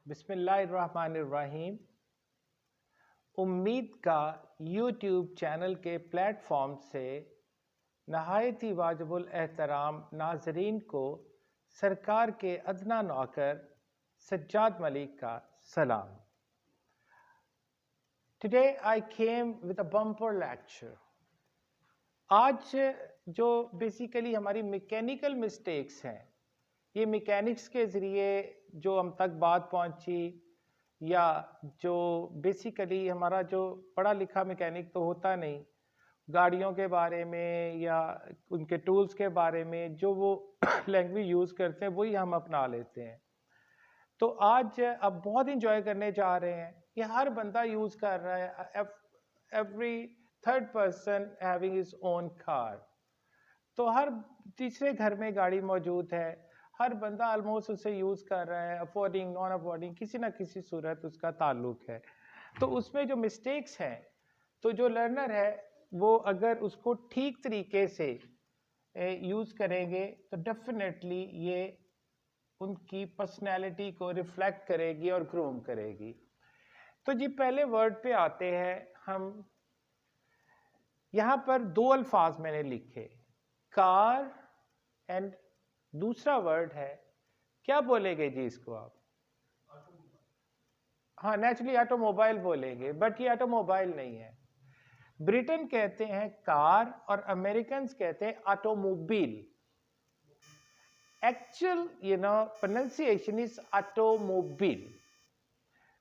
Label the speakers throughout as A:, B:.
A: बिस्मिल्लाहिर्रहमानिर्रहीम। उम्मीद का यूट्यूब चैनल के प्लेटफॉर्म से नहायत ही वाजिबुल एहतराम नाजरीन को सरकार के अदना नौकर सज्जाद मलिक का सलाम। Today I came with a bumper lecture. आज जो बेसिकली हमारी मैकेनिकल मिस्टेक्स हैं, ये मैकेनिक्स के ज़रिए जो हम तक बात पहुंची, या जो बेसिकली हमारा जो पढ़ा लिखा मैकेनिक तो होता नहीं, गाड़ियों के बारे में या उनके टूल्स के बारे में जो वो लैंग्वेज यूज़ करते हैं वही हम अपना लेते हैं। तो आज अब बहुत इंजॉय करने जा रहे हैं कि हर बंदा यूज़ कर रहा है, every third person having his own car. तो हर तीसरे घर में गाड़ी मौजूद है, हर बंदा ऑलमोस्ट उसे यूज़ कर रहा है, अफोर्डिंग नॉन अफोर्डिंग किसी ना किसी सूरत उसका ताल्लुक है। तो उसमें जो मिस्टेक्स हैं, तो जो लर्नर है वो अगर उसको ठीक तरीके से यूज़ करेंगे तो डेफिनेटली ये उनकी पर्सनैलिटी को रिफ्लेक्ट करेगी और ग्रूम करेगी। तो जी पहले वर्ड पे आते हैं हम। यहाँ पर दो अल्फाज मैंने लिखे, कार एंड दूसरा वर्ड है, क्या बोलेंगे जी इसको आप? हाँ, नेचुरली ऑटोमोबाइल बोलेंगे, बट ये ऑटोमोबाइल नहीं है। ब्रिटेन कहते हैं कार और अमेरिकन कहते हैं automobile. Actual pronunciation is automobile.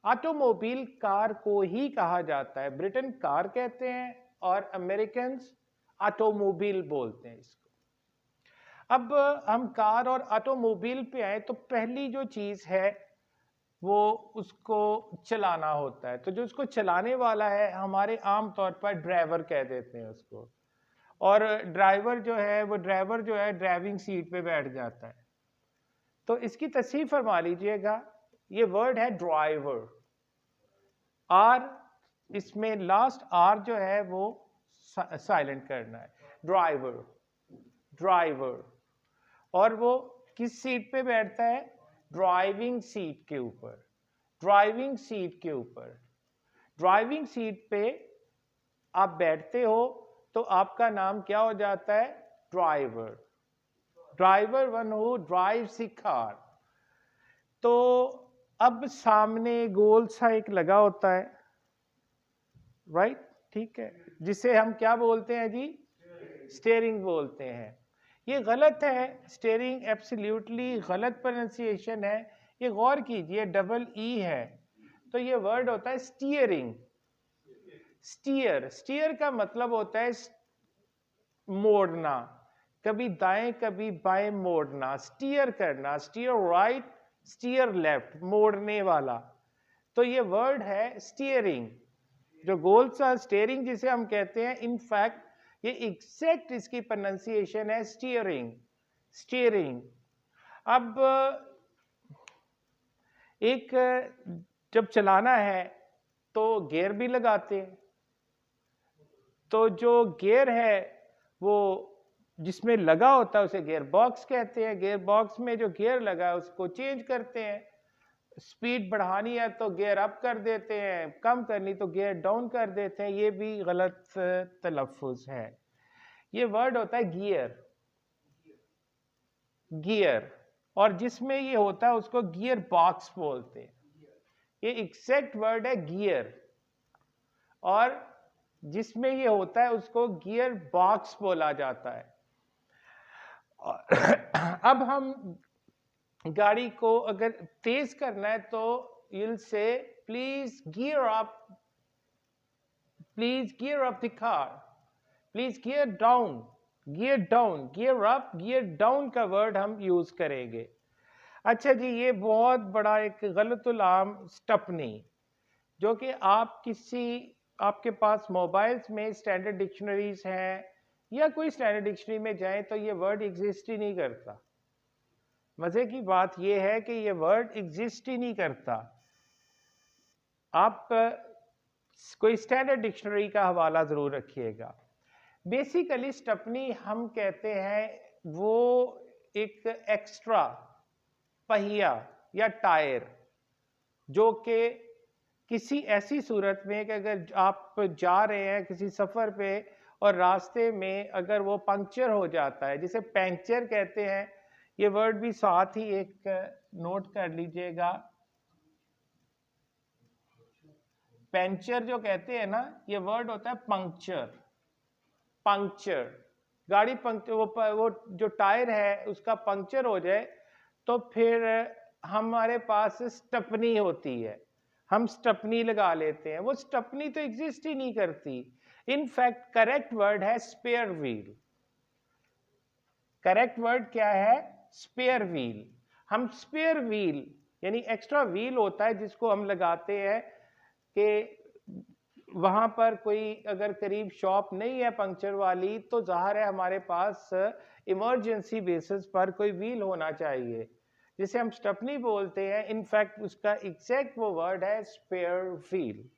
A: Automobile car को ही कहा जाता है। ब्रिटेन कार कहते हैं और अमेरिकन ऑटोमोबाइल बोलते हैं इसको। अब हम कार और ऑटोमोबाइल पे आए तो पहली जो चीज है वो उसको चलाना होता है। तो जो उसको चलाने वाला है हमारे आम तौर पर ड्राइवर कह देते हैं उसको, और ड्राइवर जो है ड्राइविंग सीट पे बैठ जाता है। तो इसकी तस्वीर फरमा लीजिएगा, ये वर्ड है ड्राइवर। आर, इसमें लास्ट आर जो है वो साइलेंट करना है। Driver, driver. और वो किस सीट पे बैठता है? ड्राइविंग सीट के ऊपर। ड्राइविंग सीट के ऊपर, ड्राइविंग सीट पे आप बैठते हो तो आपका नाम क्या हो जाता है? Driver. Driver one who drives the car. तो अब सामने गोल सा एक लगा होता है, राइट? ठीक है, जिसे हम क्या बोलते हैं जी? स्टीयरिंग बोलते हैं। ये गलत है, स्टीयरिंग एब्सोल्युटली गलत प्रोनाउंसिएशन है। ये गौर कीजिए, डबल ई है, तो ये वर्ड होता है स्टीयरिंग। स्टीयर, स्टीयर का मतलब होता है मोड़ना, कभी दाएं कभी बाएं मोड़ना, स्टीयर करना, स्टीयर राइट स्टीयर लेफ्ट, मोड़ने वाला। तो ये वर्ड है स्टीयरिंग, जो गोल सा स्टीयरिंग जिसे हम कहते हैं, इनफैक्ट ये एग्जैक्ट इसकी प्रोनाउंसिएशन है स्टीयरिंग, स्टीयरिंग। अब एक जब चलाना है तो गियर भी लगाते हैं। तो जो गियर है वो जिसमें लगा होता है उसे गियर बॉक्स कहते हैं। गियर बॉक्स में जो गियर लगा है उसको चेंज करते हैं। स्पीड बढ़ानी है तो गियर अप कर देते हैं, कम करनी तो गियर डाउन कर देते हैं। ये भी गलत तलफ़ुज़ है। ये वर्ड होता है गियर, गियर, और जिसमें ये होता है उसको गियर बॉक्स बोलते हैं। ये एग्जैक्ट वर्ड है गियर, और जिसमें ये होता है उसको गियर बॉक्स बोला जाता है। अब हम गाड़ी को अगर तेज करना है तो you'll say please gear up, please gear up the car, please gear down, gear down, gear up, gear down का वर्ड हम यूज करेंगे। अच्छा जी, ये बहुत बड़ा एक गलतुल आम स्टपनी, जो कि आपके पास मोबाइल्स में स्टैंडर्ड डिक्शनरीज हैं या कोई स्टैंडर्ड डिक्शनरी में जाएं तो ये वर्ड एग्जिस्ट ही नहीं करता। मजे की बात यह है कि ये वर्ड एग्जिस्ट ही नहीं करता। आप कोई स्टैंडर्ड डिक्शनरी का हवाला जरूर रखिएगा। बेसिकली स्टपनी हम कहते हैं वो एक एक्स्ट्रा पहिया या टायर जो कि किसी ऐसी सूरत में कि अगर आप जा रहे हैं किसी सफ़र पे और रास्ते में अगर वो पंक्चर हो जाता है, जिसे पंक्चर कहते हैं, ये वर्ड भी साथ ही एक नोट कर लीजिएगा। पंक्चर जो कहते हैं ना, ये वर्ड होता है पंक्चर। पंक्चर, गाड़ी पंक्चर, वो जो टायर है उसका पंक्चर हो जाए तो फिर हमारे पास स्टपनी होती है, हम स्टपनी लगा लेते हैं। वो स्टपनी तो एग्जिस्ट ही नहीं करती। इनफैक्ट करेक्ट वर्ड है स्पेयर व्हील। करेक्ट वर्ड क्या है? Spare wheel. हम स्पेयर व्हील यानी एक्स्ट्रा व्हील होता है जिसको हम लगाते हैं कि वहां पर कोई अगर करीब शॉप नहीं है पंक्चर वाली तो जाहिर है हमारे पास इमरजेंसी बेसिस पर कोई व्हील होना चाहिए, जिसे हम स्टपनी बोलते हैं। इनफैक्ट उसका एग्जैक्ट वो वर्ड है स्पेयर व्हील।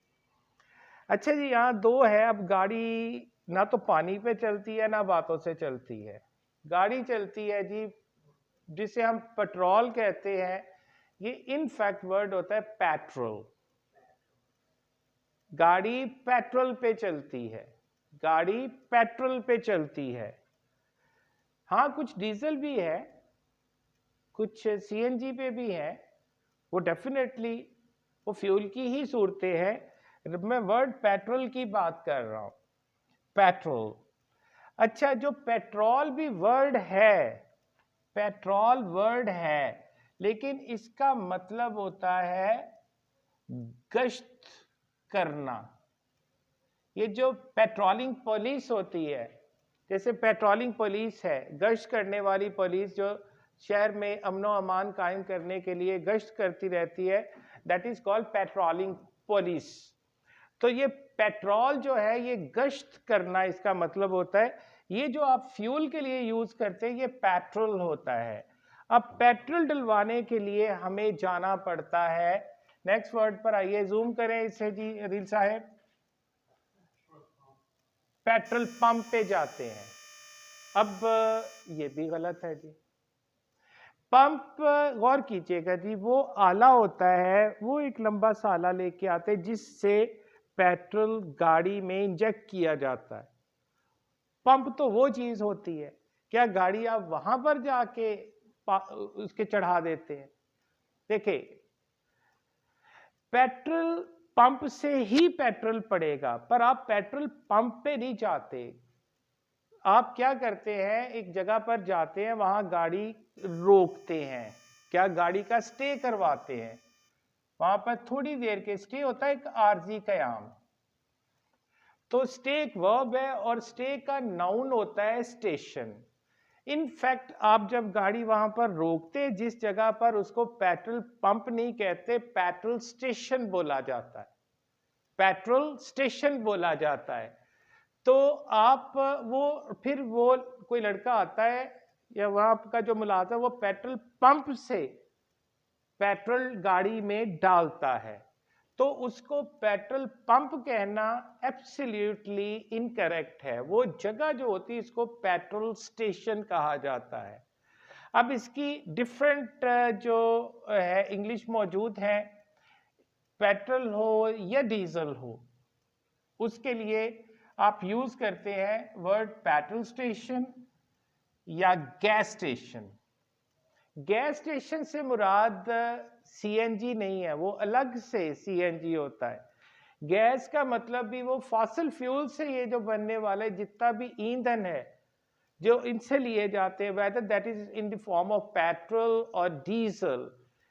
A: अच्छा जी, यहाँ दो है। अब गाड़ी ना तो पानी पे चलती है ना बातों से चलती है। गाड़ी चलती है जी, जिसे हम पेट्रोल कहते हैं। ये इनफैक्ट वर्ड होता है पेट्रोल। गाड़ी पेट्रोल पे चलती है, गाड़ी पेट्रोल पे चलती है। हाँ, कुछ डीजल भी है, कुछ सीएनजी पे भी है, वो डेफिनेटली वो फ्यूल की ही सूरतें हैं। मैं वर्ड पेट्रोल की बात कर रहा हूं, पेट्रोल। अच्छा, जो पेट्रोल भी वर्ड है, पेट्रोल वर्ड है, लेकिन इसका मतलब होता है गश्त करना। ये जो पेट्रोलिंग पुलिस होती है, जैसे पेट्रोलिंग पुलिस है, गश्त करने वाली पुलिस जो शहर में अमनो अमान कायम करने के लिए गश्त करती रहती है, that is called patrolling police. तो ये पेट्रोल जो है ये गश्त करना इसका मतलब होता है। ये जो आप फ्यूल के लिए यूज करते हैं ये पेट्रोल होता है। अब पेट्रोल डलवाने के लिए हमें जाना पड़ता है। नेक्स्ट वर्ड पर आइए, जूम करें इसे जी रील साहब। पेट्रोल पंप पे जाते हैं। अब ये भी गलत है जी। पंप, गौर कीजिएगा जी, वो आला होता है, वो एक लंबा सा आला लेके आते हैं जिससे पेट्रोल गाड़ी में इंजेक्ट किया जाता है। पंप तो वो चीज होती है, क्या गाड़ी आप वहां पर जाके उसके चढ़ा देते हैं? देखिए, पेट्रोल पंप से ही पेट्रोल पड़ेगा, पर आप पेट्रोल पंप पे नहीं जाते। आप क्या करते हैं, एक जगह पर जाते हैं, वहां गाड़ी रोकते हैं, क्या गाड़ी का स्टे करवाते हैं। वहां पर थोड़ी देर के स्टे होता है, एक आरजी कयाम। तो स्टे एक वर्ब है और स्टे का नाउन होता है स्टेशन। इनफैक्ट आप जब गाड़ी वहां पर रोकते हैं जिस जगह पर, उसको पेट्रोल पंप नहीं कहते, पेट्रोल स्टेशन बोला जाता है। पेट्रोल स्टेशन बोला जाता है। तो आप वो फिर वो कोई लड़का आता है या वहां का जो मुलाजिम है वो पेट्रोल पंप से पेट्रोल गाड़ी में डालता है, तो उसको पेट्रोल पंप कहना एब्सोल्युटली इनकरेक्ट है। वो जगह जो होती है इसको पेट्रोल स्टेशन कहा जाता है। अब इसकी डिफरेंट जो है इंग्लिश मौजूद है, पेट्रोल हो या डीजल हो, उसके लिए आप यूज करते हैं वर्ड पेट्रोल स्टेशन या गैस स्टेशन। गैस स्टेशन से मुराद सीएनजी नहीं है, वो अलग से सीएनजी होता है। गैस का मतलब भी वो फॉसिल फ्यूल से ये जो बनने वाले जितना भी ईंधन है जो इनसे लिए जाते हैं, whether that is in the form of petrol और diesel,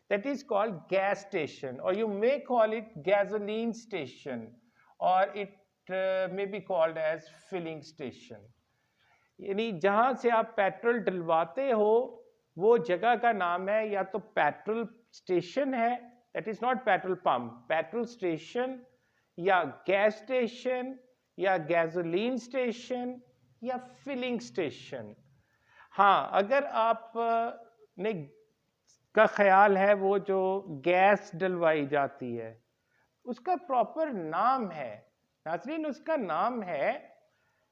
A: that is called gas station, और you may call it gasoline station और it may be called as filling station. यानी जहां से आप पेट्रोल डलवाते हो वो जगह का नाम है या तो पेट्रोल स्टेशन है, that is not petrol pump, petrol station, या गैस स्टेशन, या गैसोलीन स्टेशन, या फिलिंग स्टेशन। हाँ, अगर आप ने का ख्याल है वो जो गैस डलवाई जाती है उसका प्रॉपर नाम है, नाज़रीन, उसका नाम है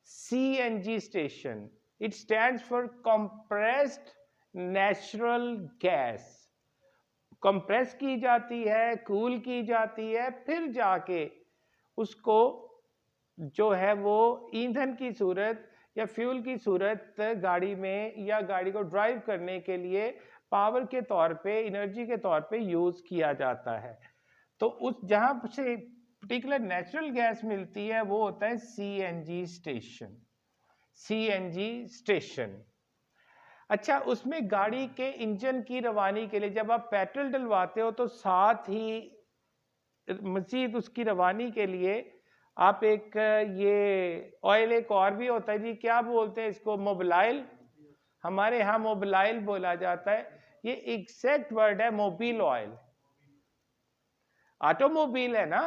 A: CNG station. It stands for compressed natural gas. Compress की जाती है, कूल की जाती है, फिर जाके उसको जो है वो ईंधन की सूरत या फ्यूल की सूरत गाड़ी में या गाड़ी को ड्राइव करने के लिए पावर के तौर पे, एनर्जी के तौर पे यूज किया जाता है। तो उस जहां से पर्टिकुलर नेचुरल गैस मिलती है वो होता है सीएनजी स्टेशन। CNG station. अच्छा, उसमें गाड़ी के इंजन की रवानी के लिए जब आप पेट्रोल डलवाते हो तो साथ ही मजीद उसकी रवानी के लिए आप एक ये ऑयल एक और भी होता है जी, क्या बोलते हैं इसको, मोबिलाइल। हमारे यहाँ मोबिलाइल बोला जाता है। ये एग्जैक्ट वर्ड है मोबिल ऑयल। ऑटोमोबाइल है ना,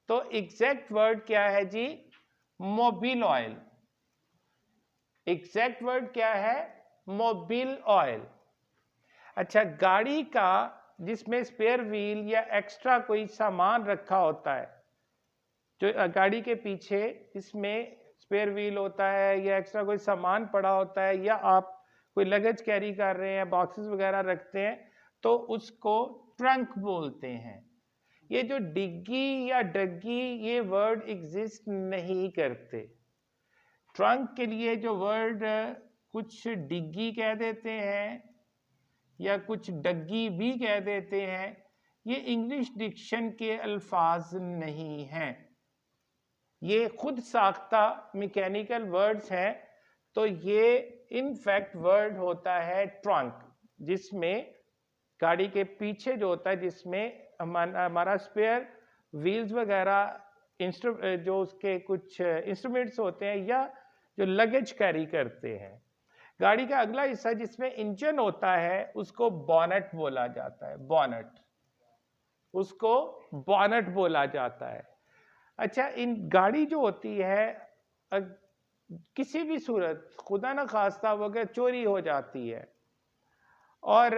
A: तो एग्जैक्ट वर्ड क्या है जी, मोबिल ऑयल। एग्जैक्ट वर्ड क्या है, मोबिल ऑयल। अच्छा, गाड़ी का जिसमें स्पेयर व्हील या एक्स्ट्रा कोई सामान रखा होता है, जो गाड़ी के पीछे इसमें स्पेयर व्हील होता है या एक्स्ट्रा कोई सामान पड़ा होता है या आप कोई लगेज कैरी कर रहे हैं, बॉक्सेस वगैरह रखते हैं, तो उसको ट्रंक बोलते हैं। ये जो डिग्गी या डग्गी, ये वर्ड एग्जिस्ट नहीं करते। ट्रंक के लिए जो वर्ड कुछ डिग्गी कह देते हैं या कुछ डग्गी भी कह देते हैं, ये इंग्लिश डिक्शन के अल्फाज नहीं हैं, ये खुद साख्ता मैकेनिकल वर्ड्स हैं। तो ये इनफैक्ट वर्ड होता है ट्रंक, जिसमें गाड़ी के पीछे जो होता है, जिसमें हमारा स्पेयर व्हील्स वगैरह जो उसके कुछ इंस्ट्रूमेंट्स होते हैं या जो लगेज कैरी करते हैं। गाड़ी का अगला हिस्सा जिसमें इंजन होता है उसको बॉनेट बोला जाता है। बॉनेट, उसको बॉनेट बोला जाता है। अच्छा, इन गाड़ी जो होती है किसी भी सूरत खुदा ना खास्ता वगैरह चोरी हो जाती है और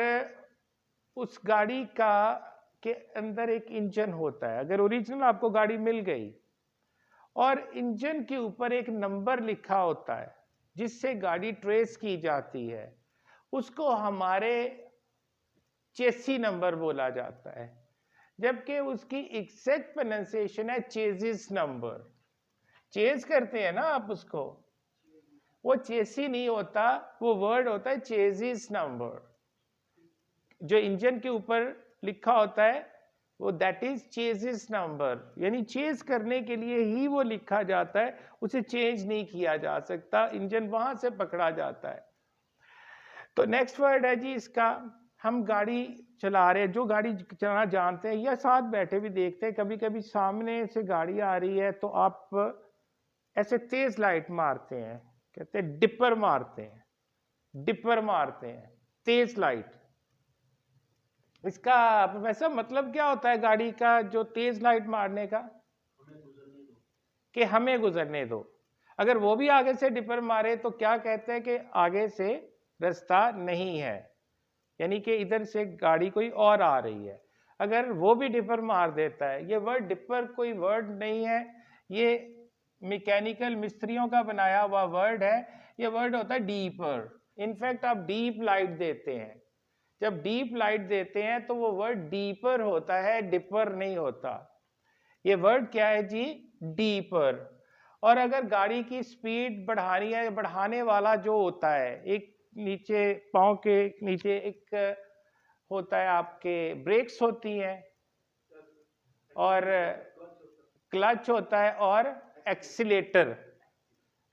A: उस गाड़ी का के अंदर एक इंजन होता है। अगर ओरिजिनल आपको गाड़ी मिल गई और इंजन के ऊपर एक नंबर लिखा होता है जिससे गाड़ी ट्रेस की जाती है, उसको हमारे चेसी नंबर बोला जाता है, जबकि उसकी एग्जैक्ट प्रोनाउंसिएशन है चेजिस नंबर। चेज करते हैं ना आप उसको, वो चेसी नहीं होता, वो वर्ड होता है चेजिस नंबर। जो इंजन के ऊपर लिखा होता है वो दैट इज चेजिस नंबर, यानी चेज करने के लिए ही वो लिखा जाता है, उसे चेंज नहीं किया जा सकता, इंजन वहां से पकड़ा जाता है। तो नेक्स्ट वर्ड है जी इसका, हम गाड़ी चला रहे हैं, जो गाड़ी चलाना जानते हैं या साथ बैठे भी देखते हैं, कभी कभी सामने से गाड़ी आ रही है तो आप ऐसे तेज लाइट मारते हैं, कहते हैं डिपर मारते हैं, डिपर मारते हैं, तेज लाइट। इसका वैसा मतलब क्या होता है गाड़ी का जो तेज लाइट मारने का, कि हमें गुजरने दो। अगर वो भी आगे से डिपर मारे तो क्या कहते हैं कि आगे से रास्ता नहीं है, यानी कि इधर से गाड़ी कोई और आ रही है। अगर वो भी डिपर मार देता है, ये वर्ड डिपर कोई वर्ड नहीं है, ये मैकेनिकल मिस्त्रियों का बनाया हुआ वर्ड है। ये वर्ड होता है डीपर। इनफैक्ट आप डीप लाइट देते हैं, जब डीप लाइट देते हैं तो वो वर्ड डीपर होता है, डिपर नहीं होता। ये वर्ड क्या है जी, डीपर। और अगर गाड़ी की स्पीड बढ़ानी है, बढ़ाने वाला जो होता है, एक नीचे पाँव के नीचे एक होता है, आपके ब्रेक्स होती हैं और क्लच होता है और एक्सीलेटर,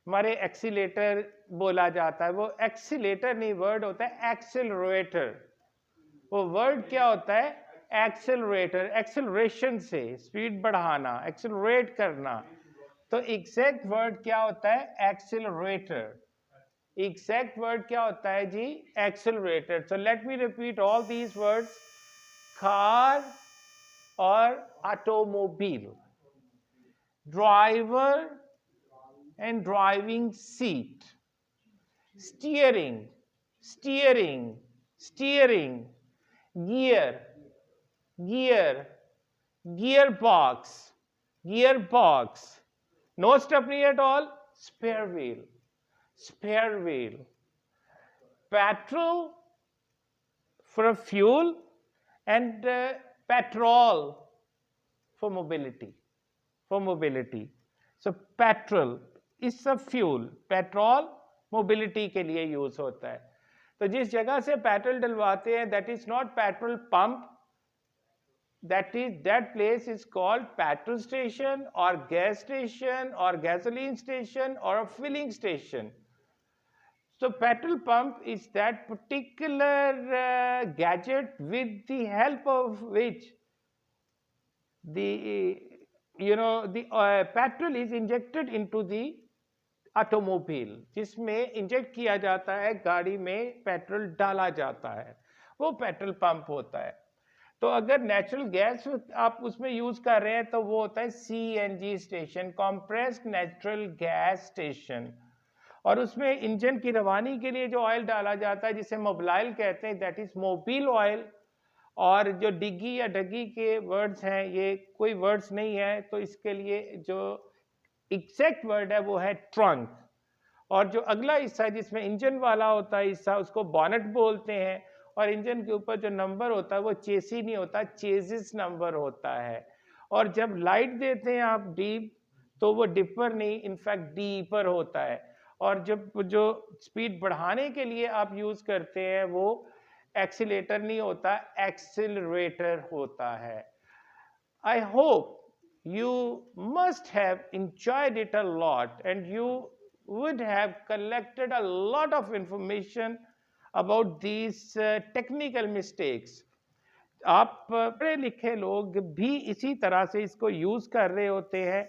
A: हमारे एक्सीलेटर बोला जाता है। वो एक्सीलेटर नहीं, वर्ड होता है एक्सेलरेटर। वो वर्ड क्या होता है, एक्सेलरेटर, एक्सेलरेशन से स्पीड बढ़ाना, एक्सेलरेट करना। तो एग्जैक्ट वर्ड क्या होता है, एक्सेलरेटर। एग्जैक्ट वर्ड क्या होता है जी, accelerator. So let me repeat all these words, car और automobile, driver and driving seat, steering, steering, steering, gear, gear, gearbox, gearbox, no stepney at all, spare wheel, spare wheel, petrol for fuel and petrol for mobility. For mobility. So petrol is a fuel. Petrol mobility के लिए use होता है. तो जिस जगह से petrol डलवाते हैं that is not petrol pump, that place is called petrol station or gas station or gasoline station or a filling station. So petrol pump is that particular gadget with the help of which the petrol is injected into the automobile, जिसमें inject किया जाता है, गाड़ी में petrol डाला जाता है, वो पेट्रोल पंप होता है. तो अगर नेचुरल गैस आप उसमें यूज कर रहे हैं तो वो होता है CNG station, compressed natural gas station. और उसमें इंजन की रवानी के लिए जो ऑयल डाला जाता है जिसे मोबिलाइल कहते हैं, दैट इज मोबिल ऑयल. और जो डिग्गी या डग्गी के वर्ड्स हैं, ये कोई वर्ड्स नहीं है, तो इसके लिए जो एग्जैक्ट वर्ड है वो है ट्रंक. और जो अगला हिस्सा जिसमें इंजन वाला होता है हिस्सा, उसको बॉनेट बोलते हैं. और इंजन के ऊपर जो नंबर होता है वो चेसी नहीं होता, चेसिस नंबर होता है. और जब लाइट देते हैं आप डीप, तो वो डिपर नहीं, इनफैक्ट डीपर होता है. और जब जो स्पीड बढ़ाने के लिए आप यूज करते हैं वो एक्सीलेटर नहीं होता, एक्सीलरेटर होता है. I hope you must have enjoyed it a lot and you would have collected a lot of information about these technical mistakes. आप पढ़े लिखे लोग भी इसी तरह से इसको यूज कर रहे होते हैं.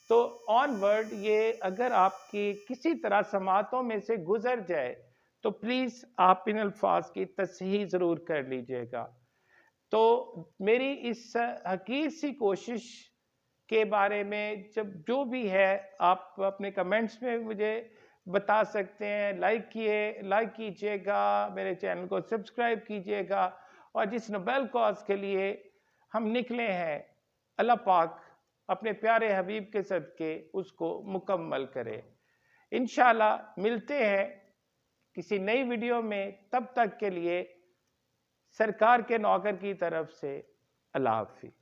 A: तो ऑनवर्ड ये अगर आपकी किसी तरह समातों में से गुजर जाए तो प्लीज आप इन अल्फाज की तस्हीह जरूर कर लीजिएगा. तो मेरी इस हकीर सी कोशिश के बारे में जब जो भी है आप अपने कमेंट्स में मुझे बता सकते हैं. लाइक कीजिएगा, मेरे चैनल को सब्सक्राइब कीजिएगा. और जिस नोबेल कॉज के लिए हम निकले हैं, अल्लाह पाक अपने प्यारे हबीब के सदके उसको मुकम्मल करे. इंशाल्लाह मिलते हैं किसी नई वीडियो में. तब तक के लिए सरकार के नौकर की तरफ से अल्लाह हाफिज.